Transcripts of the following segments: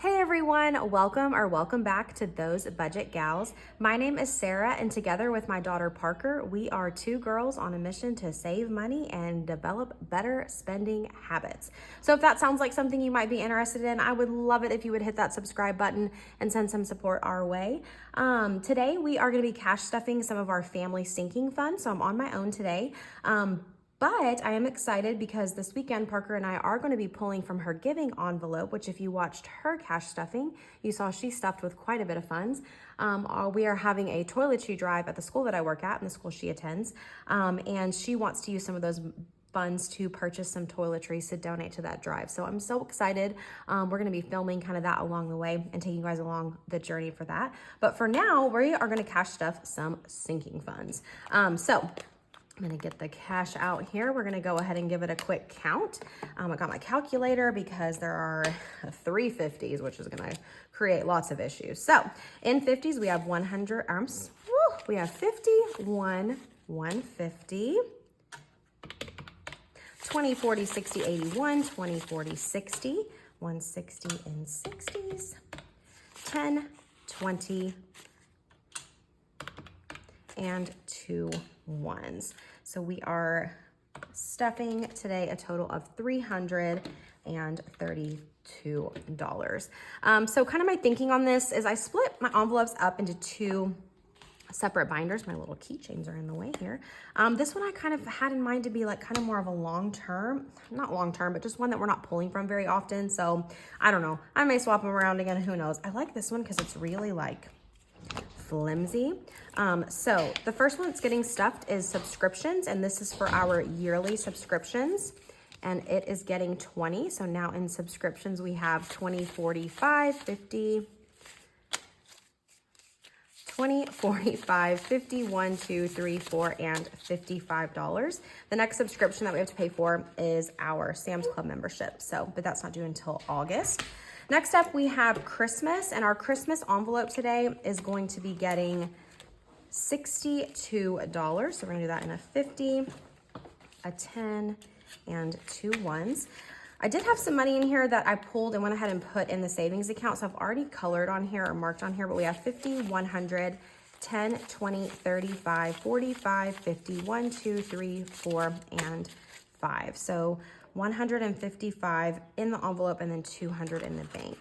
Hey everyone, welcome back to Those Budget Gals. My name is Sarah, and together with my daughter Parker, we are two girls on a mission to save money and develop better spending habits. So if that sounds like something you might be interested in, I would love it if you would hit that subscribe button and send some support our way. Today we are going to be cash stuffing some of our family sinking funds, so I'm on my own today. But I am excited because this weekend, Parker and I are going to be pulling from her giving envelope, which if you watched her cash stuffing, you saw she stuffed with quite a bit of funds. We are having a toiletry drive at the school that I work at and the school she attends. And she wants to use some of those funds to purchase some toiletries to donate to that drive. So I'm so excited. We're going to be filming kind of that along the way and taking you guys along the journey for that. But for now, we are going to cash stuff some sinking funds. I'm gonna get the cash out here. We're gonna go ahead and give it a quick count. I got my calculator because there are 3 50s, which is gonna create lots of issues. So in 50s, we have 100 arms. We have 50, 150, 20, 40, 60, 81, 20, 40, 60, 160 in 60s, 10, 20, and 2 ones. So we are stuffing today a total of $332. So kind of my thinking on this is I split my envelopes up into 2 separate binders. My little keychains are in the way here. This one I kind of had in mind to be like kind of more of a long-term, not long-term, but just one that we're not pulling from very often. So I don't know. I may swap them around again. Who knows? I like this one because it's really like flimsy. So the first one that's getting stuffed is subscriptions, and this is for our yearly subscriptions, and it is getting 20. So now in subscriptions we have 20, 45, 50, 20, 45, 50, 1, 2, 3, 4, and $55. The next subscription that we have to pay for is our Sam's Club membership. So, but that's not due until August. Next up, we have Christmas, and our Christmas envelope today is going to be getting $62. So we're gonna do that in a 50, a 10, and 2 ones. I did have some money in here that I pulled and went ahead and put in the savings account. So I've already colored on here or marked on here, but we have 50, 100, 10, 20, 35, 45, 50, 1, 2, 3, 4, and 5. So 155 in the envelope and then 200 in the bank.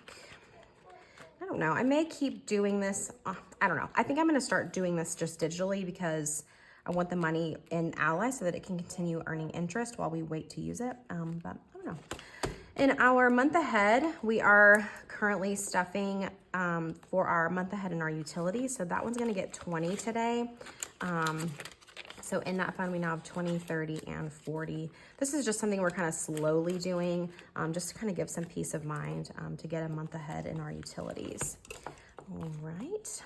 I don't know. I may keep doing this. I don't know. I think I'm going to start doing this just digitally because I want the money in Ally so that it can continue earning interest while we wait to use it. But I don't know. In our month ahead, we are currently stuffing for our month ahead in our utilities. So that one's going to get 20 today. So in that fund, we now have 20, 30, and 40. This is just something we're kind of slowly doing just to kind of give some peace of mind to get a month ahead in our utilities. All right.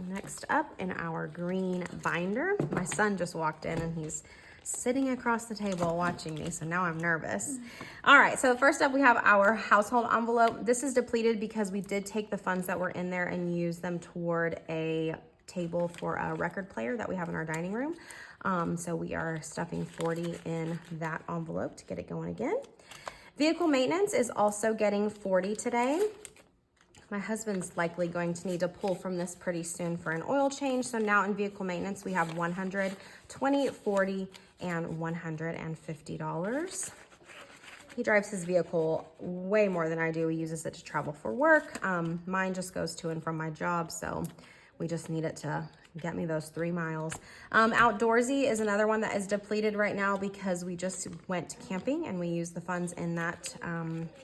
Next up in our green binder, my son just walked in and he's sitting across the table watching me, so now I'm nervous. All right, so first up we have our household envelope. This is depleted because we did take the funds that were in there and use them toward a table for a record player that we have in our dining room. So we are stuffing 40 in that envelope to get it going again. Vehicle maintenance is also getting 40 today. My husband's likely going to need to pull from this pretty soon for an oil change. So now in vehicle maintenance, we have 100, 20, 40, and $150. He drives his vehicle way more than I do. He uses it to travel for work. Mine just goes to and from my job, so we just need it to get me those 3 miles. Outdoorsy is another one that is depleted right now because we just went camping and we used the funds in that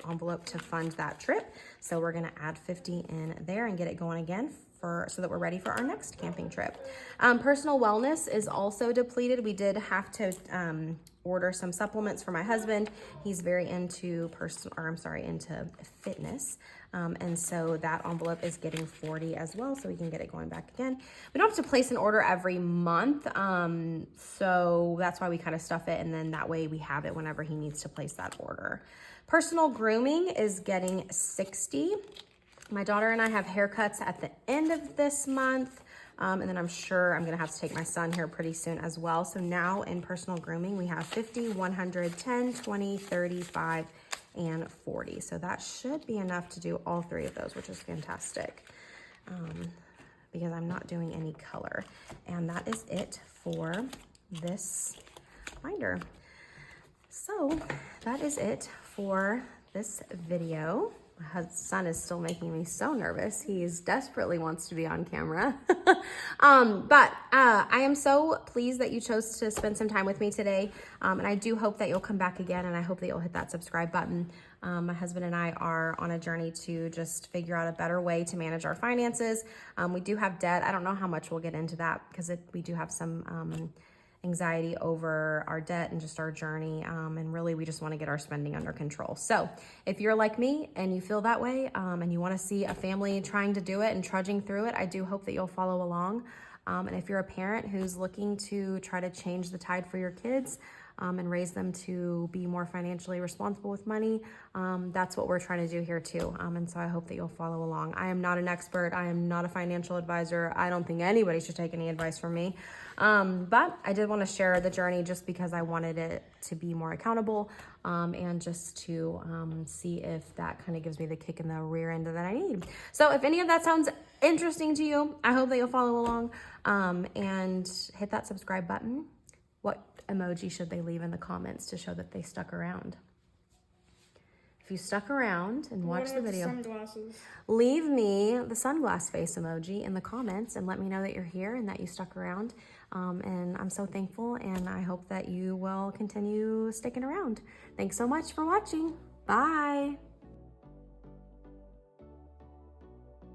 envelope to fund that trip. So we're gonna add 50 in there and get it going again so that we're ready for our next camping trip. Personal wellness is also depleted. We did have to order some supplements for my husband. He's very into into fitness. And so that envelope is getting 40 as well, so we can get it going back again. We don't have to place an order every month, so that's why we kind of stuff it, and then that way we have it whenever he needs to place that order. Personal grooming is getting 60. My daughter and I have haircuts at the end of this month. And then I'm sure I'm gonna have to take my son here pretty soon as well. So now in personal grooming, we have 50, 100, 10, 20, 35, $1,040. So that should be enough to do all 3 of those, which is fantastic. Because I'm not doing any color. And that is it for this binder. So that is it for this video. My son is still making me so nervous. He desperately wants to be on camera. But I am so pleased that you chose to spend some time with me today. And I do hope that you'll come back again, and I hope that you'll hit that subscribe button. My husband and I are on a journey to just figure out a better way to manage our finances. We do have debt. I don't know how much we'll get into that because we do have some anxiety over our debt and just our journey. And really, we just want to get our spending under control. So if you're like me and you feel that way, and you want to see a family trying to do it and trudging through it, I do hope that you'll follow along. And if you're a parent who's looking to try to change the tide for your kids, and raise them to be more financially responsible with money, that's what we're trying to do here too. And so I hope that you'll follow along. I am not an expert. I am not a financial advisor. I don't think anybody should take any advice from me. But I did want to share the journey just because I wanted it to be more accountable, and just to see if that kind of gives me the kick in the rear end that I need. So if any of that sounds interesting to you, I hope that you'll follow along, and hit that subscribe button. What emoji should they leave in the comments to show that they stuck around? If you stuck around and watched the video, sunglasses. Leave me the sunglass face emoji in the comments and let me know that you're here and that you stuck around. And I'm so thankful, and I hope that you will continue sticking around. Thanks so much for watching. Bye.